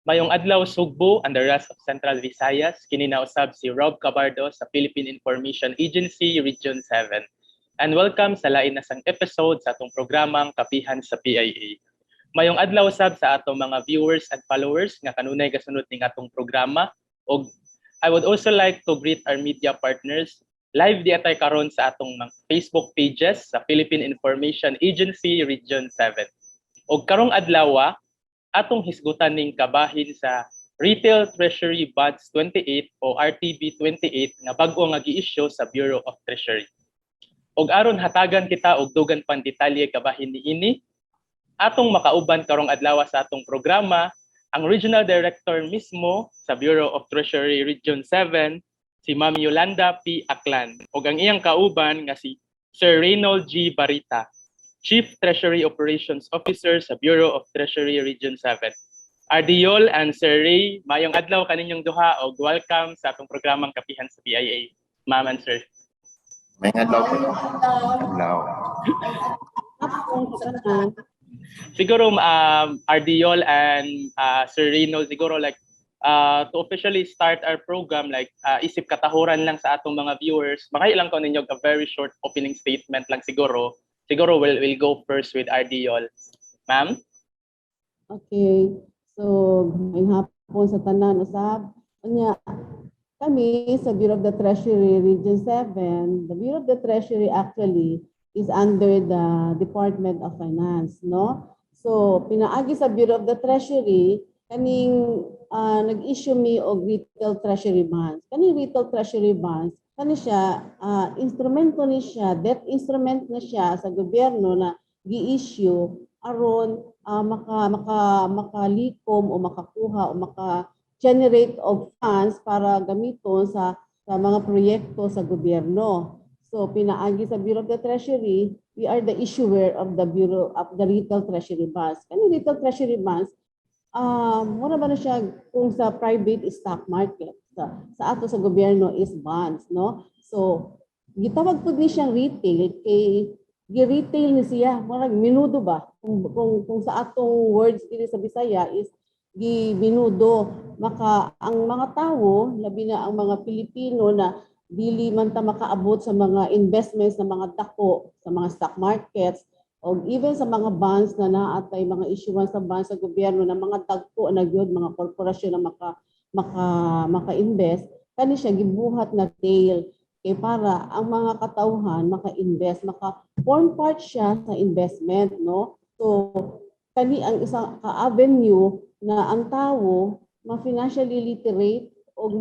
Mayong adlaw Sugbo and the rest of Central Visayas, kininausab si Rob Cabardo sa Philippine Information Agency Region 7. And welcome sa lain na sang episode sa atong programang Kapihan sa PIA. Mayong adlaw sab sa atong mga viewers and followers nga kanunay gasunod ning atong programa. Og I would also like to greet our media partners. Live di atay karon sa atong mga Facebook pages sa Philippine Information Agency Region 7. Og karong adlaw atong hisgutan ning kabahin sa Retail Treasury Bonds 28 o RTB 28 nga bag-o nga gi-issue sa Bureau of Treasury. Og aron hatagan kita og dugan pang detalye kabahin niini, atong makauban karong adlaw sa atong programa ang Regional Director mismo sa Bureau of Treasury Region 7, si Ma'am Yolanda P. Aklan, ug ang iyang kauban nga si Sir Reynold G. Barita, Chief Treasury Operations Officer sa Bureau of Treasury Region 7. Ardiol and Sir Ray, mayong adlaw kaninyong duha og welcome sa atong programang Kapihan sa PIA. Ma'am and Sir. Mayong adlaw po. Adlaw. Siguro Ardiol and Sir Reynold, siguro like to officially start our program, like isip katahuran lang sa atong mga viewers, makailang ko ninyo a very short opening statement lang siguro. Siguro we'll go first with Ardiol. Ma'am? Okay. So, ngayong hapon sa tanan usab. Kami sa Bureau of the Treasury Region 7, the Bureau of the Treasury actually is under the Department of Finance, no? So, pinaagi sa Bureau of the Treasury, kaning nag-issue mi og retail treasury bonds. Kaning retail treasury bonds, kani siya, instrumento ni siya, debt instrument na siya sa gobyerno na gi-issue aron makalikom o makakuha o maka-generate of funds para gamiton sa mga proyekto sa gobyerno. So pinaagi sa Bureau of the Treasury, we are the issuer of the Bureau of the Retail Treasury Bonds. Kani retail treasury bonds, mura ba na siya kung sa private stock market? Sa ato sa gobyerno is bonds, no? So, gitawag po ni siyang retail, kay gi-retail ni siya, marag minudo ba? Kung sa atong words dili sa Bisaya is gi-minudo. Maka ang mga tao, labi na ang mga Pilipino na dili man ta makaabot sa mga investments na mga dako sa mga stock markets o even sa mga bonds na naatay mga issuance sa bonds sa gobyerno na mga dagko na gyud mga korporasyon na maka-invest, kani siya gibuhat na tail kay para ang mga katawhan maka-invest, maka-form part siya sa investment, no? So kani ang isang ka-avenue na ang tao ma-financially literate o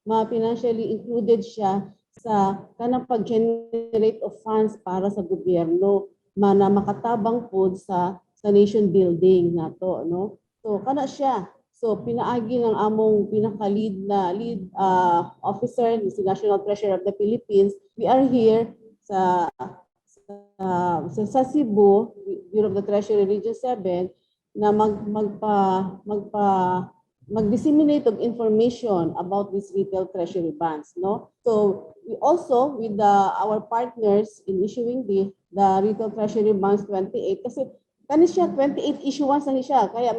ma-financially included siya sa kanang pag-generate of funds para sa gobyerno na makatabang po sa nation building nato, no? So kana siya. So pinaagi ng among pinaka-lead officer, si National Treasurer of the Philippines. We are here sa Cebu, Bureau of the Treasury Region 7 na mag-disseminate of information about these retail treasury bonds, no? So we also with our partners in issuing the retail treasury bonds 28 kasi kani siya 28 issuance na siya kaya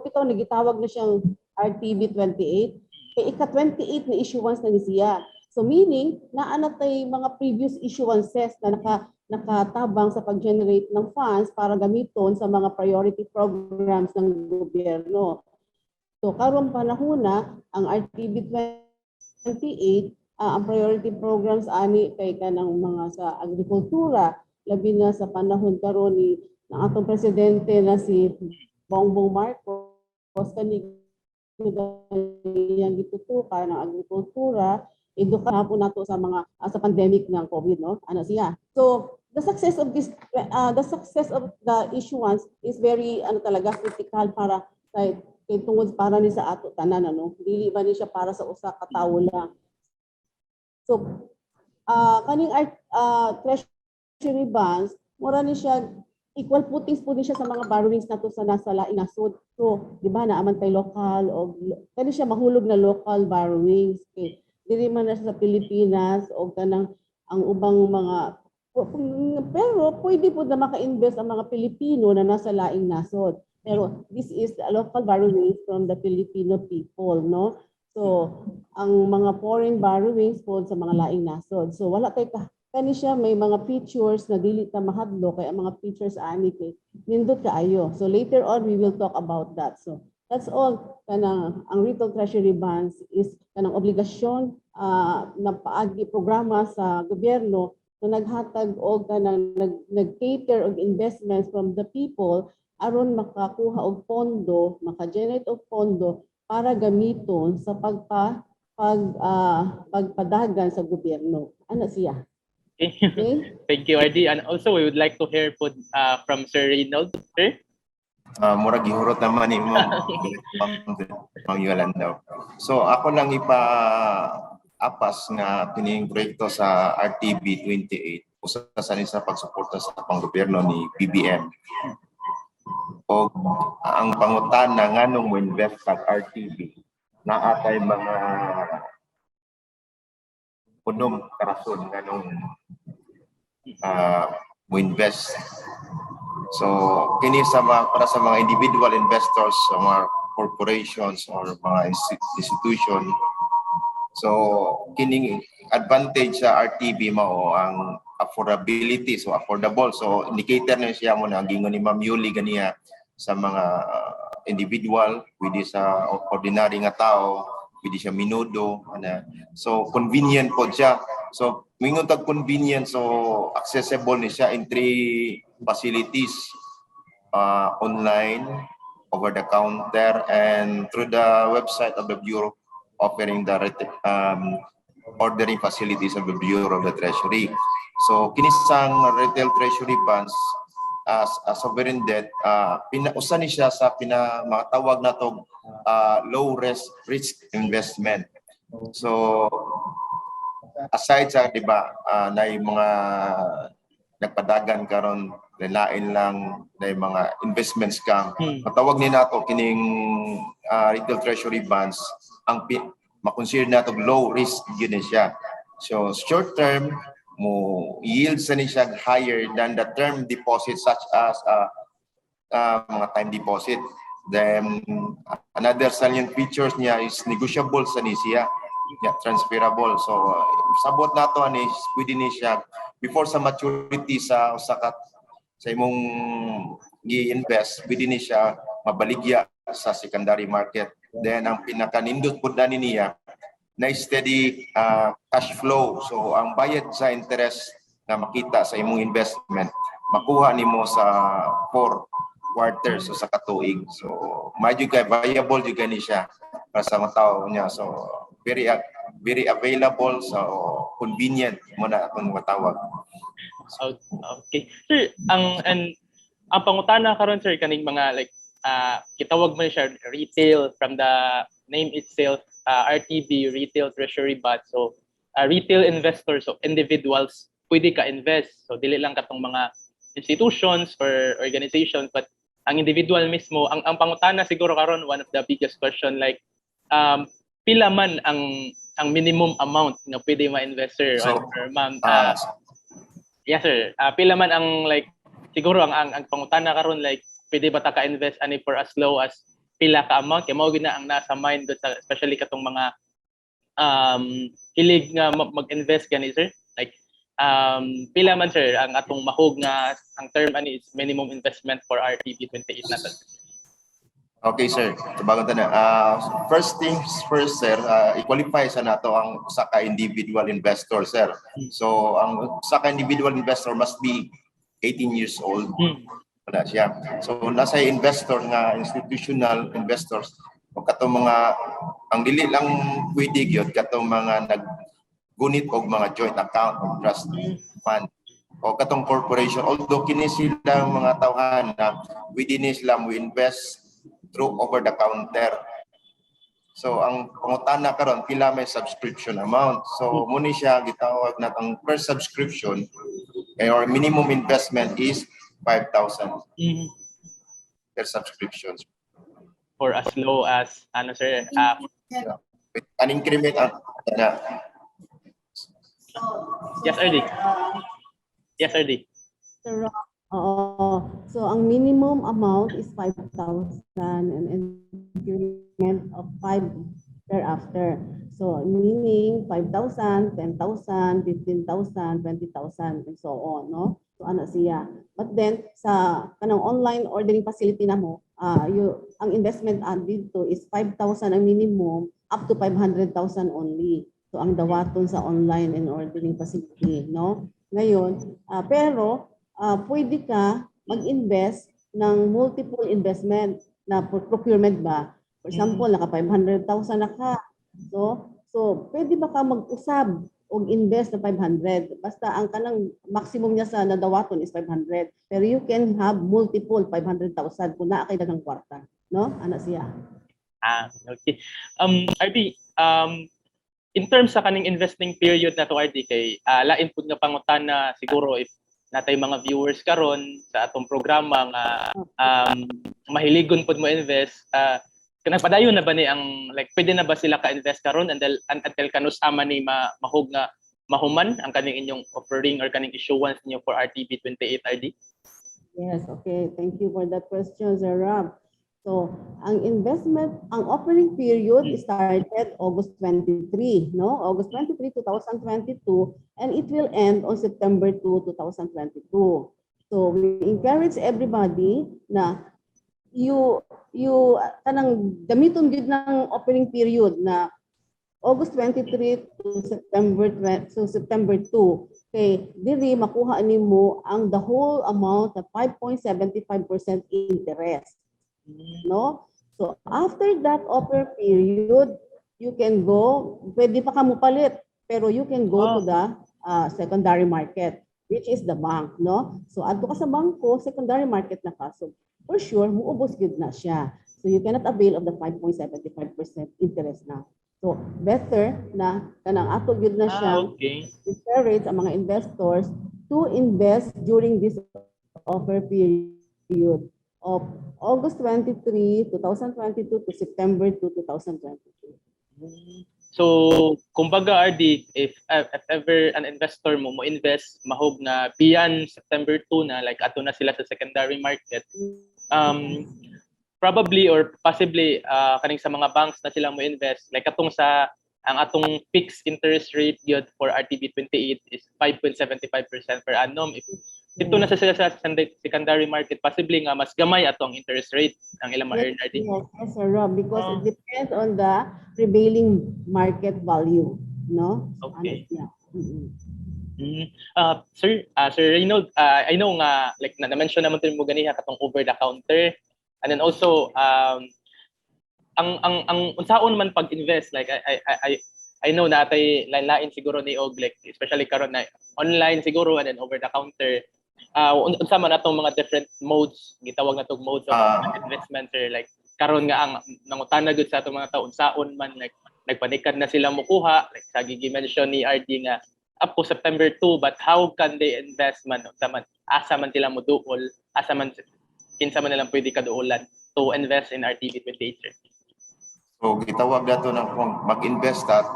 bitaw nagitawag na siyang RTB 28 kay ika-28 na issuance na siya. So meaning naanatay mga previous issuances na nakatabang sa pag-generate ng funds para gamiton sa mga priority programs ng gobyerno. So karong panahon na ang RTB 28 ang priority programs ani kay kanang mga sa agrikultura labi na sa panahon karon ni ng atong presidente na si Bongbong Marcos kani yang gitutukan ng agrikultura eduka po nato sa mga sa pandemic ng COVID, no? Ano siya. So the success of the issuance is very talaga critical para kay tungod para ni sa ato tanan, ano? Dili ba ni siya para sa usa ka tawo lang. So kaning treasury bonds mura ni siya equal footings po din siya sa mga borrowings nato sa nasa laing nasod. So, di ba naaman tay local o kani siya mahulog na local borrowings. Okay. Dili man na sa Pilipinas o kanang ang ubang mga pero pwede po na maka-invest ang mga Pilipino na nasa laing nasod. Pero this is a local borrowings from the Filipino people, no? So, ang mga foreign borrowings po sa mga laing nasod. So, wala kay kani siya may mga features na dili ta mahadlo kay ang mga features ani kay nindot kaayo. So later on we will talk about that. So that's all kanang ang retail treasury bonds is kanang obligasyon na paagi programa sa gobyerno na naghatag og kanang nag-cater og investments from the people aron makakuha og pondo, maka-generate og pondo para gamiton sa pagpadagan sa gobyerno. Ano siya? Okay. Thank you, RD. And also, we would like to hear po, from Sir Reynold. Sir? Mura gihurot naman ni mo. Mangyalan daw. So ako lang ipa-apas nga kining proyekto sa RTB 28 usa sa pagsuporta sa panggobyerno ni BBM. O ang pangutana nganong mo invest sa RTB na atay mga unom karason nganong mo invest. So kini para sa mga individual investors, sa mga corporations or mga institution. So kining advantage sa RTB mao ang affordability, so affordable. So indicator na siya mo na gingon ni Ma'am Yuli ganiya sa mga individual, pwede sa ordinary nga tao, pwede siya minudo, so convenient po siya. So mingon tag convenient, so accessible ni siya in 3 facilities, online, over the counter, and through the website of the Bureau, offering the ordering facilities of the Bureau of the Treasury. So kinisang retail treasury bonds as a sovereign debt, pinausa ni siya sa pinatawag na to low risk investment. So aside sa na yung mga nagpadagan karon lain lang na yung mga investment scam, matawag ni nato kining retail treasury bonds ang makonsider nato low risk yun siya. So short term mo yield sa ni siya higher than the term deposit, such as mga time deposit. Then another salient features niya is negotiable sa ni siya, transferable. So sabot nato ani pwede ni siya before sa maturity sa usakat sa imong gi-invest, pwede ni siya mabaligya sa secondary market. Then ang pinakanindot pud na niya na steady cash flow. So ang bayad sa interest na makita sa imong investment makuha nimo sa 4 quarters so sa katuig. So medyo kay viable jud ni siya para sa mga tao niya. So very available, so convenient mo na akong matawag. Okay. Sir, ang pangutana karon sir kaning mga like kitawag mo siya retail from the name itself, RTB, retail treasury bond. So retail investors, so individuals pwede ka invest. So dili lang katong mga institutions or organizations, but ang individual mismo. Ang pangutana siguro karon, one of the biggest question, like pila man ang minimum amount na pwede ma-invest, sir? So, or ma'am, yes sir, pila man ang like siguro ang pangutana karon, like pwede ba ta ka-invest ani for as low as pila ka amount? Kaya mao gid na ang nasa mind do sa especially katong mga hilig nga mag-invest gani, sir. Like pila man sir ang atong mahog nga ang term ani is minimum investment for RTB 28 nato? Okay sir, tabagon ta na. First things first sir, i-qualify sa nato ang usa ka individual investor sir. So ang usa ka individual investor must be 18 years old. Wala siya. So nasa investor nga institutional investors o katong mga ang dili lang pwede gyud katong mga naggunit og mga joint account o trust fund o katong corporation, although kini sila mga tawhan na pwede ni sila mo invest through over the counter. So ang pangutana karon pila may subscription amount. So muna siya gitawag natong per subscription or minimum investment is 5,000 per subscription. For as low as ano sir? An increment Yes, RD. Yes, RD. Oo. So ang minimum amount is 5,000 and increment of 5 thereafter. So meaning 5,000, 10,000, 15,000, 20,000, and so on, no? So ano siya. But then sa kanang online ordering facility na mo, ang investment dito is 5,000 ang minimum up to 500,000 only. So ang dawaton sa online and ordering facility, no? Ngayon, pero pwede ka mag-invest ng multiple investment na procurement ba? For example, naka 500,000 na ka. So pwede ba ka mag-usab o invest na 500? Basta ang kanang maximum niya sa nadawaton is 500. Pero you can have multiple 500,000 kung naa kay daghang kwarta, no? Ana siya. Okay. RD, in terms sa kaning investing period na to, RD, kay lain pud nga pangutana siguro if natay mga viewers karon sa atong programa nga mahiligon pud mo invest, kanang padayon na ba ni ang like pwede na ba sila ka-invest karon until kanus-ama ni mahug nga mahuman ang kaning inyong offering or kaning issuance niyo for RTB 28, RD? Yes, okay. Thank you for that question, Sir Rob. So, ang offering period started August 23, no? August 23, 2022, and it will end on September 2, 2022. So, we encourage everybody na kanang gamiton gid ng offering period na August 23 to September 2. Okay, diri makuha nimo ang the whole amount of 5.75% interest. No? So after that offer period, you can go, pwede pa ka mo palit, pero you can go to the secondary market, which is the bank, no? So adto ka sa bangko, secondary market na ka. So for sure, muubos gid na siya. So you cannot avail of the 5.75% interest na. So better na kanang ato gid na siya. Okay. Encourage ang mga investors to invest during this offer period of August 23, 2022 to September 2, 2022. So, kumbaga RD, if ever an investor mo invest mahog na beyond September 2 na like ato na sila sa secondary market, probably or possibly kaning sa mga banks na sila mo invest like atong sa ang atong fixed interest rate yun for RTB 28 is 5.75% per annum. If dito na sa sila sa secondary market, possibly nga mas gamay atong interest rate ang ilang ma-earn, RD. Yes, Sir Rob, because it depends on the prevailing market value, no? Okay. Yeah. Sir Reynold, I know nga like na-mention naman din mo ganiha katong over the counter, and then also ang unsaon man pag-invest, like I know natay lain siguro ni og like especially karon na online siguro and then over the counter, unsa man atong mga different modes, gitawag na tong modes of investment, or like karon nga ang nangutana gud sa atong mga tawo unsaon man like nagpanikad na sila mokuha, like sa gi-mention ni RD nga up to September 2, but how can they invest man, unsa man asa man sila moduol, asa man kinsa man nilang pwede kaduolan to invest in RTB 28, sir? So gitawag dato na kung mag-invest at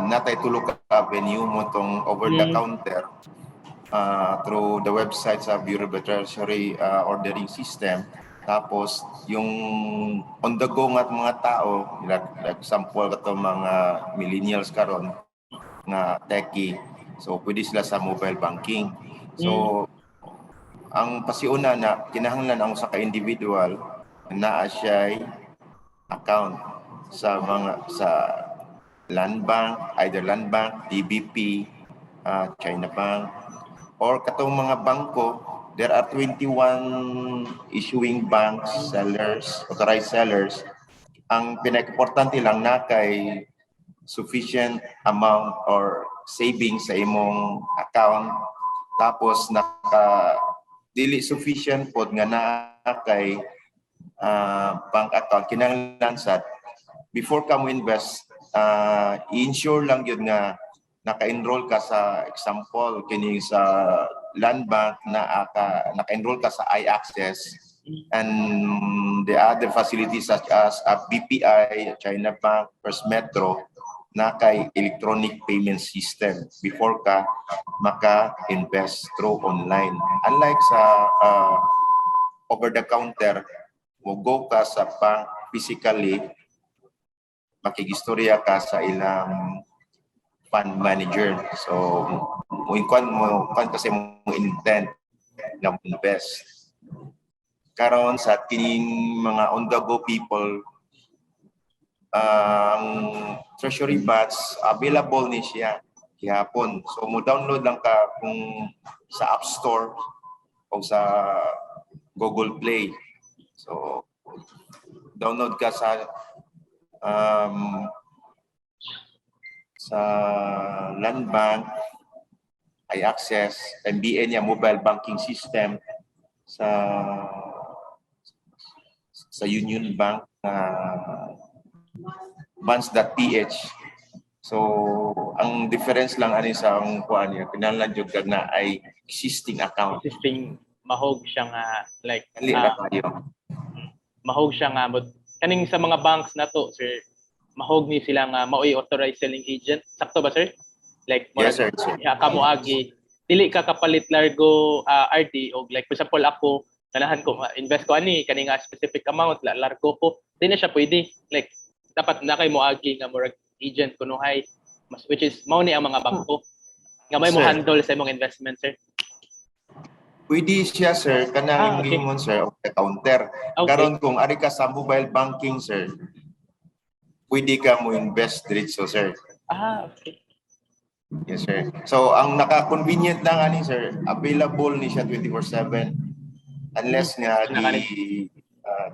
natay tulo ka avenue mo tong over the counter through the website sa Bureau of Treasury ordering system. Tapos yung on the go nga mga tao, like example kato mga millennials karon nga techie, so pwede sila sa mobile banking. So ang pasiuna na kinahanglan ang sa ka-individual na siya account sa Land Bank, either Land Bank, DBP, China Bank, or katong mga bangko. There are 21 issuing banks, sellers, authorized sellers. Ang pinaka-importante lang na kay sufficient amount or savings sa imong account, tapos dili sufficient pod nga na kay bank account, kinahanglan sa before ka mo invest, i-ensure lang yun nga naka-enroll ka sa example kini sa Land Bank na naka-enroll ka sa iAccess and the other facilities such as BPI, China Bank, First Metro na kay electronic payment system before ka maka-invest through online. Unlike sa over the counter go ka sa bank physically, makigistorya ka sa ilang fund manager. So, kan kasi mo intent na invest. Karon sa kining mga on-the-go people, ang treasury bonds available ni siya gihapon. So mo download lang ka kung sa App Store o sa Google Play. So download ka sa Land Bank, iAccess, MBN niya mobile banking system sa Union Bank bonds.ph. So ang difference lang ani sa ang kuan niya kinahanglan jud na ay existing account. Existing mahog siya nga like Dili ra kayo. mahog siya nga kaning sa mga banks na to, sir. Mahog ni sila nga maoy authorized selling agent. Sakto ba, sir? Like Yes, sir. kamo agi dili ka kapalit largo RD o like for example ako ganahan ko invest ko ani kani nga specific amount largo ko di na siya pwede like dapat na kay mo agi nga murag agent kuno hay which is mao ni ang mga bangko nga may mo Sir. handle sa imong investment, sir. Pwede siya, sir, kanang Okay. ingon, sir, o counter. Okay. Karon kung ari ka sa mobile banking, sir, pwede ka mo invest diretso, sir. Okay. Yes, sir. So ang naka-convenient lang ani, sir, available ni siya 24/7 unless nga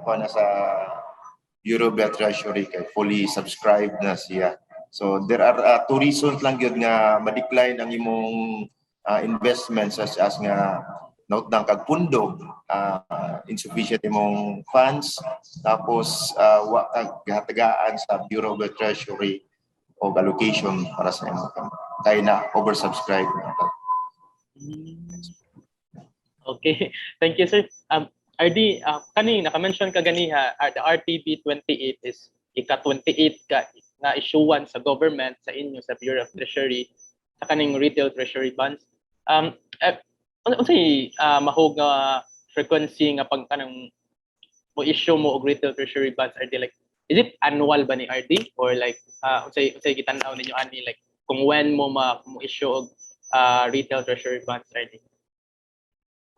kuha na sa Eurobelt Treasury kay fully subscribed na siya. So there are two reasons lang yun nga ma-decline ang imong investment such as nga note ng kagpundo, insufficient imong funds, tapos wa kag gihatagaan sa Bureau of the Treasury o allocation para sa imong kay na oversubscribed. Okay. Thank you, sir. RD, kani naka-mention ka ganiha, the RTB 28 is ika-28 ka nga issuance sa government sa inyo sa Bureau of Treasury sa kaning retail treasury bonds. Unsay mahog nga frequency nga pag kanang mo issue mo og retail treasury bonds, RD, like is it annual ba ni RD or like unsay gitan-aw ninyo ani like kung when mo issue og retail treasury bonds, RD?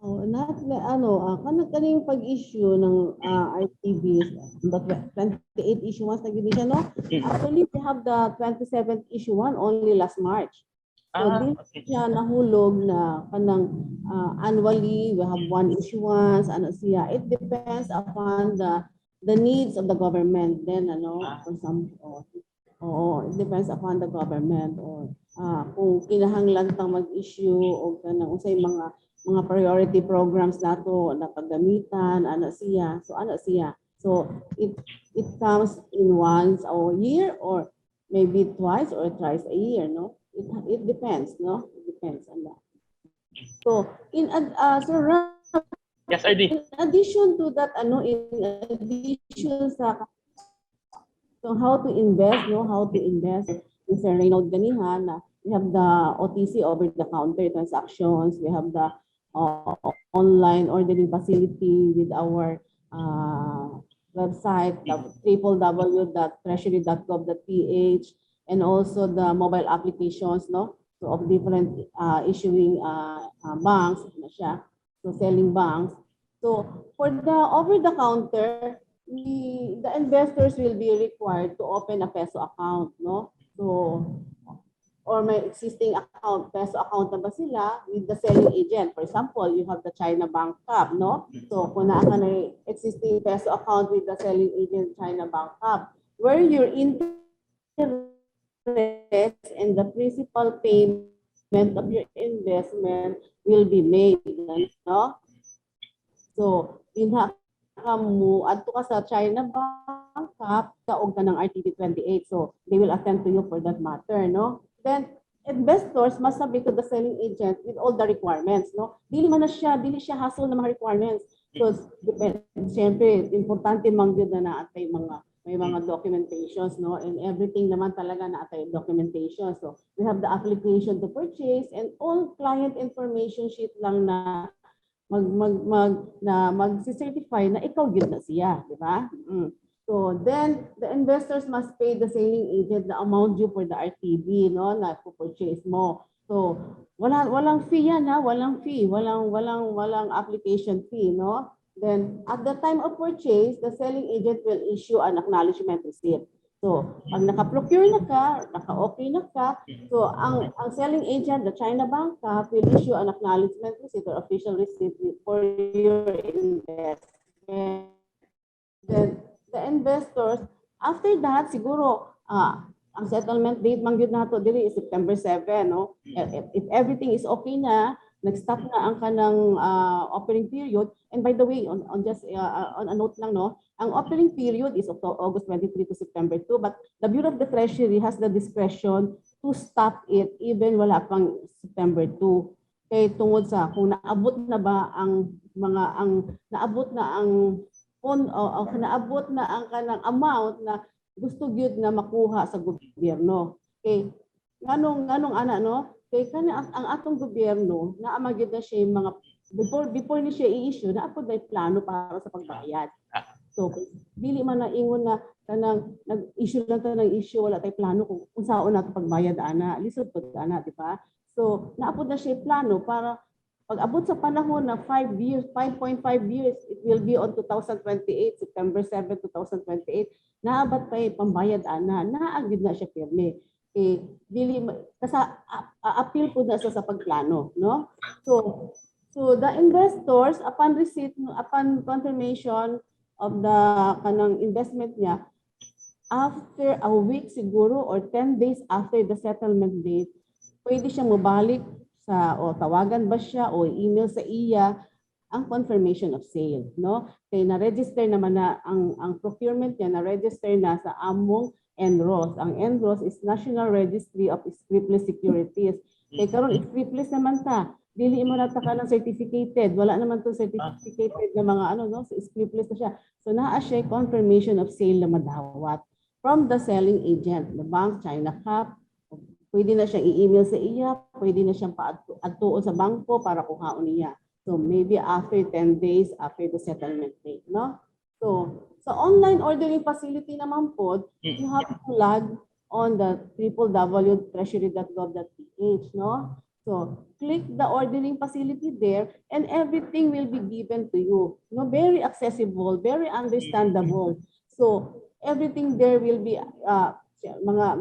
Kaning pag-issue ng RTBs, the 28 issuance na gini siya, no? Actually, we have the 27th issuance only last March. So, Okay. siya nahulog na kanang annually, we have one issuance, siya. It depends upon the needs of the government. Then, for some, it depends upon the government or kung kinahanglan tang mag-issue o kanang unsay mga priority programs nato nakagamitan siya. So it comes in once a year or maybe twice or thrice a year, no? It depends, no? It depends on that. So Yes, RD. in addition to that, in addition sa how to invest, Mr. Reynold ganiha na we have the OTC over the counter transactions, we have the online ordering facility with our website, www.treasury.gov.ph, and also the mobile applications, no? So of different issuing banks na siya, so selling banks. So for the over the counter, the investors will be required to open a peso account, no? So or may existing account, peso account na ba sila with the selling agent. For example, you have the China Bank Hub, no? So kung naa ka na existing peso account with the selling agent China Bank Hub, where your interest and the principal payment of your investment will be made, no? So, mo adto ka sa China Bank Hub, kaog ka ng RTB 28. So, they will attend to you for that matter, no? Then investors must submit to the selling agent with all the requirements, no? Dili siya hassle ng mga requirements. So siyempre importante man gyud na naatay may mga documentations, no? And everything naman talaga naatay documentation. So we have the application to purchase and all client information sheet lang na mag-certify na ikaw gyud na siya, di ba? So then the investors must pay the selling agent the amount due for the RTB, no, na purchase mo. So walang fee yan, ha, walang fee, walang application fee, no. Then at the time of purchase, the selling agent will issue an acknowledgement receipt. So pag naka-procure na ka, naka-okay na ka, so ang selling agent, the China Bank will issue an acknowledgement receipt or official receipt for your investment. Then the investors, after that, siguro, ang settlement date man gyud nato diri is September 7, no? If everything is okay na, nag-stop na ang kanang offering period. And by the way, on a note lang, no, ang offering period is August 23 to September 2, but the Bureau of the Treasury has the discretion to stop it even wala pang September 2. Kay tungod sa kung naabot na ba ang naabot na ang naabot na ang kanang amount na gusto gyud na makuha sa gobyerno. Okay, nganong ana, no? Kay kana ang atong gobyerno naa magyud na siya mga before ni siya i-issue na apod may plano para sa pagbayad. So dili man na ingon na kanang nag-issue lang ta ng issue, wala tay plano kung saon nato pagbayad ana, lisod pud ana, di ba? So naapod na siya plano para pag-abot sa panahon na 5 years, 5.5 years, it will be on 2028, September 7, 2028, naabat pa pambayad ana, naagid na siya pirmi. Dili appeal po na sa pagplano, no? So the investors upon receipt, upon confirmation of the kanang investment niya, after a week siguro or 10 days after the settlement date, pwede siya mabalik sa o tawagan ba siya o email sa iya ang confirmation of sale, no? Kaya na-register naman na ang procurement niya, na-register na sa among NROS. Ang NROS is National Registry of Scriptless Securities. Kaya karon scriptless naman ta. Dili mo na ta ka ng certificated. Wala naman to certificated na mga no, so scriptless na siya. So naa siya confirmation of sale na madawat from the selling agent, the bank, China Cap. Pwede na siyang i-email sa iya, pwede na siyang paadtuon sa bangko para kuhaon niya. So maybe after 10 days after the settlement date, no? So sa online ordering facility naman po, you have to log on the www.treasury.gov.ph, no? So click the ordering facility there and everything will be given to you. No, very accessible, very understandable. So everything there will be mga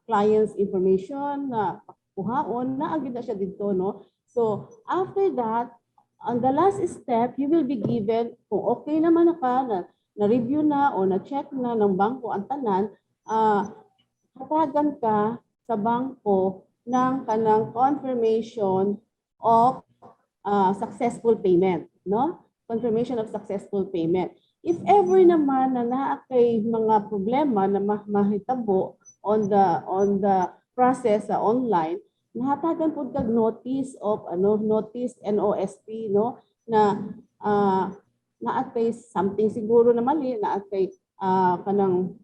clients information na kuhaon na agad na siya dito, no? So after that, on the last step, you will be given kung okay naman na review na o na check na ng bangko ang tanan, hatagan ka sa bangko ng kanang confirmation of successful payment, no? Confirmation of successful payment. If ever naman na naa kay mga problema na mahitabo on the process sa online, nahatagan pud kag notice of notice NOSP, no, na naatay something siguro na mali, naatay kanang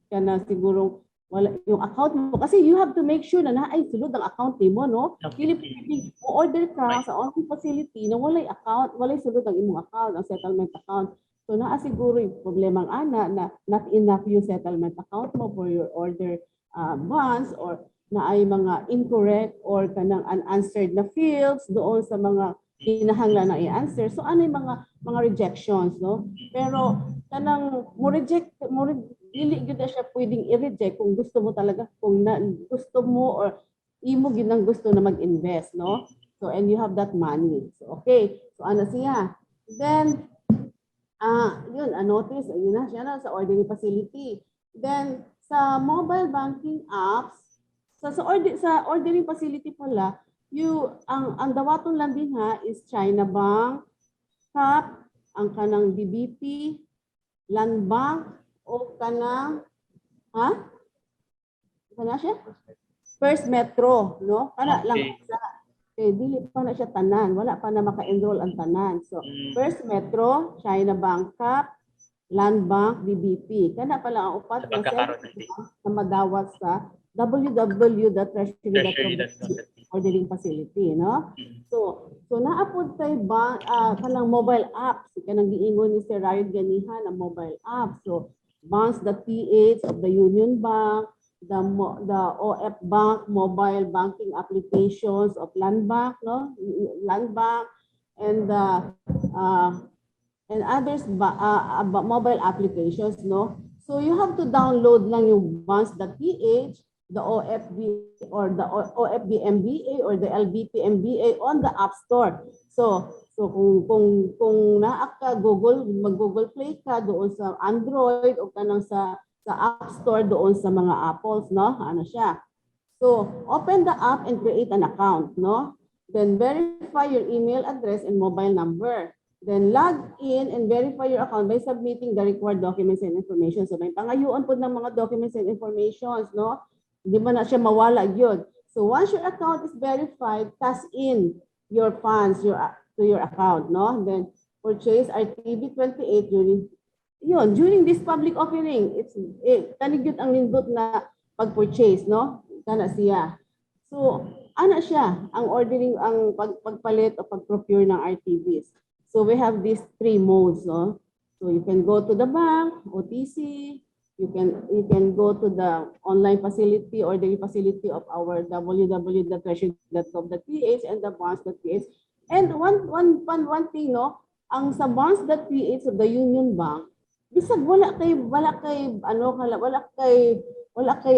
siguro wala yung account mo, kasi you have to make sure na naay sulod ang account nimo, no? Dili pwedeng order ka sa online facility na walay account, walay sulod ang imong account, ang settlement account. So siguro yung problemang ana na not enough yung settlement account mo for your order bonds, or na ay mga incorrect or kanang unanswered na fields doon sa mga kinahanglan na i-answer. So ano yung mga rejections, no? Pero kanang mo dili gyud siya pwedeng i-reject kung gusto mo talaga, kung gusto mo or imo gyud nang gusto na mag-invest, no? So and you have that money. So okay. So ano siya? Then yun, notice, yun na siya na sa ordering facility. Then, sa mobile banking apps, sa ordering facility pala, ang dawaton lang din ha is China Bank, CAP, ang kanang DBP, Land Bank, o kanang, kana siya? First Metro, no? Kana lang sa dili pa na siya tanan, wala pa na maka-enroll ang tanan. So, First Metro, China Bank CAP, Land Bank, DBP. Kana pala ang upat na madawat sa Treasury.gov.ph. ordering facility, no? So naapod tay ba kanang mobile app, kanang giingon ni Sir Ryan ganihan ang mobile app. So bonds.ph of the Union Bank, the OF Bank mobile banking applications of Land Bank, no? Land Bank and others mobile applications, no? So you have to download lang yung bonds.ph, the OFB or the OFB-MBA or the LBP-MBA on the App Store. So kung naa ka mag-Google Play ka doon sa Android o kanang sa App Store doon sa mga Apples, no? Ano siya? So open the app and create an account, no? Then verify your email address and mobile number. Then log in and verify your account by submitting the required documents and information. So may pangayuan po ng mga documents and informations, no? Hindi mo na siya mawala yun. So once your account is verified, cash in your funds to your account, no? Then purchase RTV28 during this public offering. Tanigit ang nindot na pag-purchase, no? Kana siya. So ana siya ang ordering, ang pagpalit o pag-procure ng RTVs. So we have these three modes, no? So you can go to the bank, OTC, you can go to the online facility or the facility of our www.treasury.gov.ph and the bonds.ph. And one thing, no, ang sa bonds.ph of the Union Bank, bisag wala kay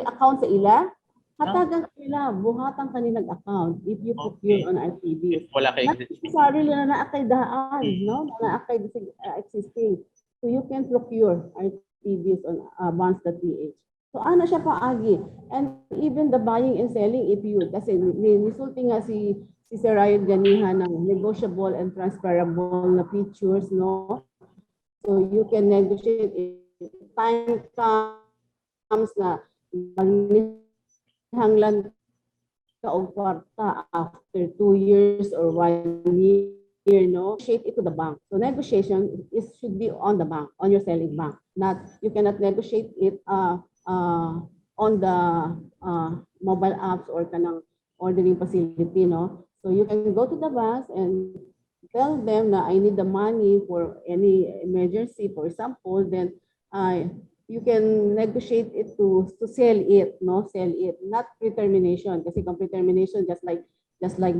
account sa ila, hatagan sila, buhatan kanilang account if you procure on RTB. Wala kay Sorry na naakay daan, no? Naakay existing. So you can procure RTBs on bonds.ph. So ano siya paagi. And even the buying and selling if you, kasi nisulti nga si Sir Ryan ganihan ng negotiable and transferable na features, no? So you can negotiate if time comes na hanglan ka og kwarta after 2 years or 1 year, no? Negotiate it to the bank. So negotiation should be on the bank, on your selling bank. You cannot negotiate it on the mobile apps or kanang ordering facility, no? So you can go to the banks and tell them na I need the money for any emergency, for example, then you can negotiate it to sell it, no? Sell it, not pre-termination. Kasi kung pre-termination, just like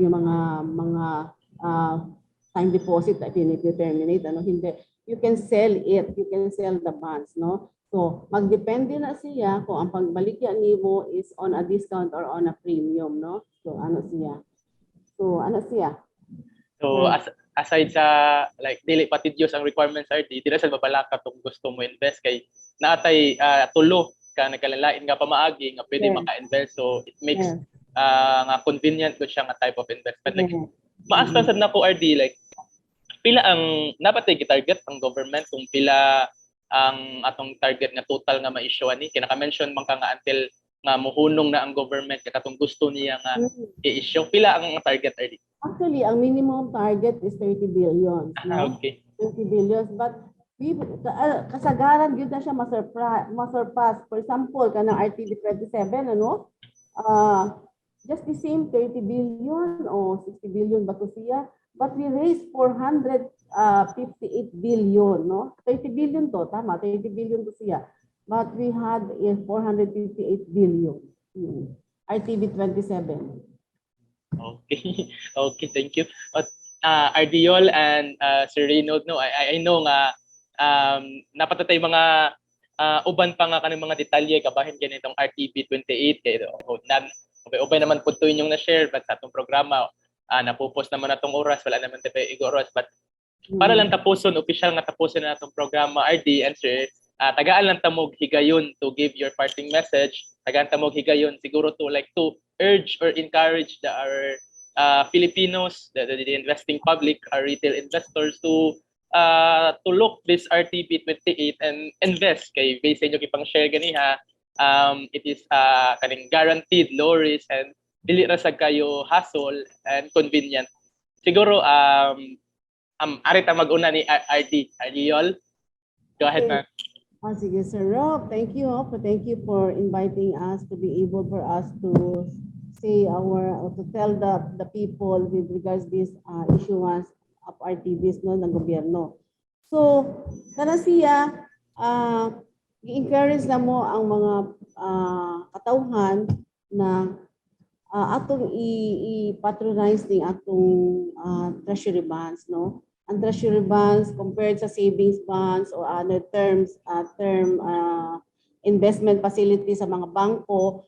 yung mga time deposit that you need to terminate, ano, hindi. You can sell it, you can sell the bonds, no? So magdepende na siya kung ang pagbalik nimo is on a discount or on a premium, no? So ano siya? So aside sa like dili patidyos ang requirements RD, dili sa babalaka kung gusto mo invest kay naatay tulo ka nagkalalain nga pamaagi nga pwede maka-invest, so it makes nga convenient ko siya nga type of investment. Like maastan sad nako RD, like pila ang napatay gi-target ang government, kung pila ang atong target nga total nga ma-issue ni kinaka-mention man ka nga until nga muhunong na ang government katong gusto niya nga i-issue, pila ang target RD? Actually, ang minimum target is 30 billion. No? Okay. 30 billion, but kasagaran yun na siya masurpass. For example, kanang RTV 27, ano? Just the same 30 billion o 60 billion ba to siya? But we raised 458 billion, no? 30 billion to, tama, 30 billion to siya. But we had 458 billion. RTV 27. Okay, thank you. But Ardiol and Sir Reynold, no, I know nga napatatay mga uban pa nga kanang mga detalye kabahin ganitong RTV 28 kay ubay naman pud to inyong na-share, but sa atong programa napopost naman natong oras, wala naman tayo oras, but para lang tapuson, official nga tapuson na natong programa RD and Sir, tagaan lang tamog higayon to give your parting message. Tagaan tamog higayon siguro to like to urge or encourage our Filipinos, the investing public, our retail investors to look this RTV 28 and invest kay based sa inyo kipang share ganiha. It is kaning guaranteed low risk and dili ra sad kayo hassle and convenient. Siguro ari ta mag-una ni RD Ardiol. Go ahead, ma'am. Sige, Sir Rob. Thank you for inviting us to be able for us to say our or to tell the people with regards this issuance of RTVs no ng gobyerno. So, kana siya i-encourage na mo ang mga katauhan na atong i-patronize ning atong treasury bonds no. Ang treasury bonds compared sa savings bonds or other term investment facility sa mga bangko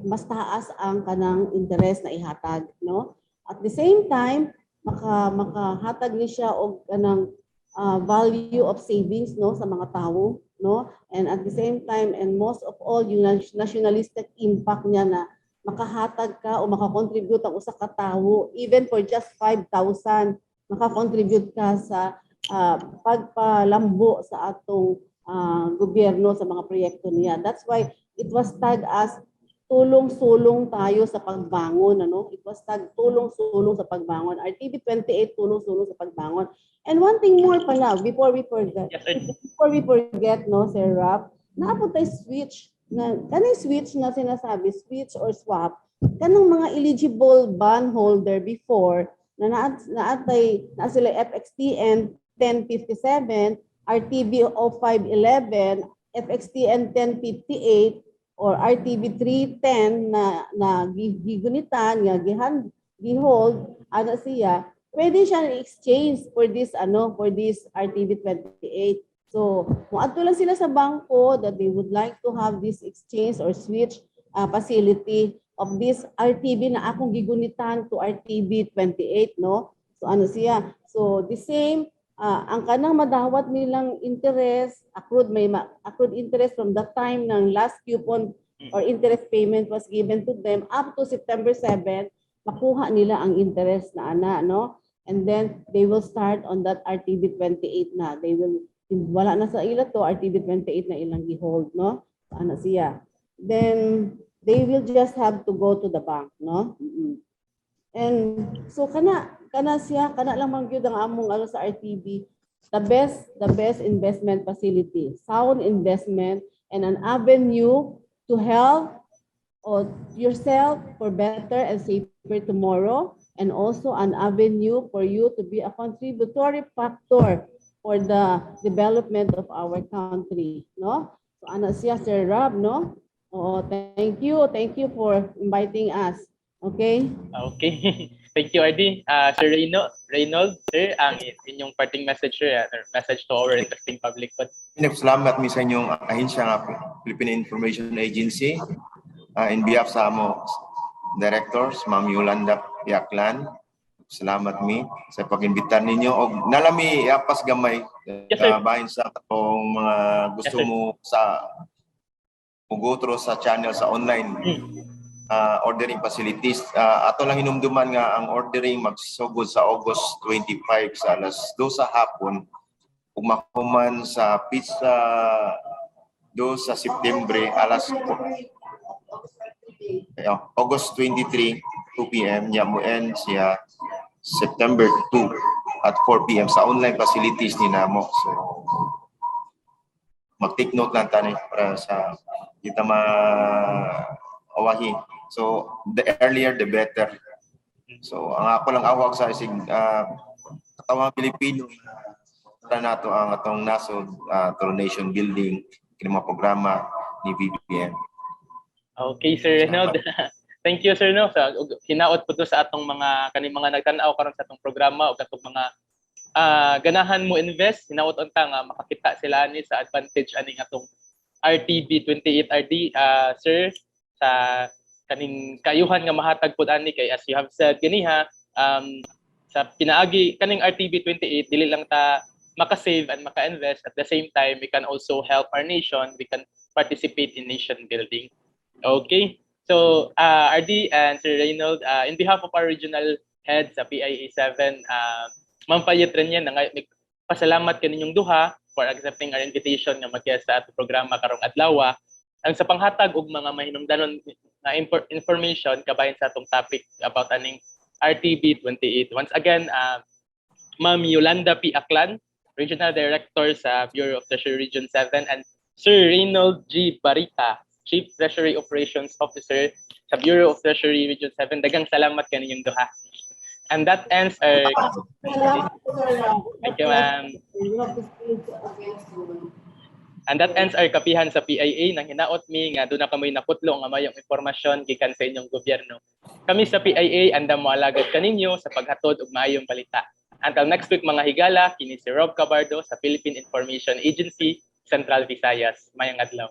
mas taas ang kanang interest na ihatag no. At the same time makahatag ni siya og kanang value of savings no sa mga tao no, and at the same time and most of all yung nationalistic impact niya na makahatag ka o makakontribute ang usa ka tawo even for just 5,000 makakontribute ka sa pagpalambo sa atong gobyerno sa mga proyekto niya. That's why it was tagged as tulong-sulong tayo sa pagbangon. Ano? It was tagged tulong-sulong sa pagbangon. RTV 28, tulong-sulong sa pagbangon. And one thing more pala, before we forget, no, Sir Rap, naabot tayo switch, kanang switch na sinasabi, switch or swap, kanang mga eligible bondholder before, na sila FXTN 1057, RTV 0511, FXTN 1058 or RTV 310 na gigunitan nga gihold ana siya, pwede siya exchange for this RTV 28. So, muadto lang sila sa bangko that they would like to have this exchange or switch facility of this RTV na akong gigunitan to RTV 28, no? So ano siya? So the same, ang kanang madawat nilang interest, accrued interest from the time ng last coupon or interest payment was given to them up to September 7, makuha nila ang interest na no? And then they will start on that RTV 28 na. They will, wala na sa ila to, RTV 28 na ilang gihold, no? So ano siya? Then they will just have to go to the bank, no? And so kana lang man gyud ang among sa RTV, the best investment facility, sound investment and an avenue to help yourself for better and safer tomorrow, and also an avenue for you to be a contributory factor for the development of our country, no? So ana siya, Sir Rob, no? Oh, thank you for inviting us. Okay? Okay. Thank you, RD. Sir Reynold, sir, ang inyong parting message, sir, message to our interesting public. Salamat mi sa inyong ahensya nga Philippine Information Agency. In behalf sa amo directors, Ma'am Yolanda Piaklan, salamat mi sa pag-imbitar ninyo og nalami apas gamay bahin sa atong mga gusto mo sa ugotro sa channel sa online ordering facilities. Ato lang hinumduman nga ang ordering magsugod sa August 25 sa alas 2 sa hapon ug mahuman sa pizza 2 sa Setyembre alas August 23 2 p.m. nya mo end siya September 2 at 4 p.m. sa online facilities ni namo. So mag-take note lang tayo para sa kita maawahi. So the earlier the better. So ang ako lang awag sa isig katawang Pilipino para nato ang atong nasod nation building kini mga programa ni BBM. Okay, Sir Reynold. Thank you, Sir, no, sa hinaot po to sa atong mga nagtan-aw karon sa atong programa o katong mga ganahan mo invest, hinaot unta nga makakita sila ni sa advantage aning atong RTV 28 RD, sir, sa kaning kayuhan nga mahatag pud ani kay as you have said ganiha, sa pinaagi kaning RTV 28 dili lang ta maka-save and maka-invest, at the same time we can also help our nation, we can participate in nation building. Okay. So, RD and Sir Reynold, in behalf of our regional head sa PIA 7, Ma'am Payet Renyan, pasalamat kaninyong duha for accepting our invitation nga mag-guest sa ating programa karong adlaw. Ang sa panghatag og mga mahinungdanon na information kabayan sa atong topic about aning RTV 28. Once again, Ma'am Yolanda P. Aklan, Regional Director sa Bureau of Treasury Region 7, and Sir Reynold G. Barita, Chief Treasury Operations Officer sa Bureau of Treasury Region 7. Daghang salamat kaninyong duha. And that ends our... Thank you, ma'am. And that ends our kapihan sa PIA. Nang hinaot mi nga doon na kamoy naputlo nga mayong impormasyon gikan sa inyong gobyerno. Kami sa PIA andam moalagad kaninyo sa paghatod og maayong balita. Until next week mga higala, kini si Rob Cabardo sa Philippine Information Agency, Central Visayas. Mayang adlaw.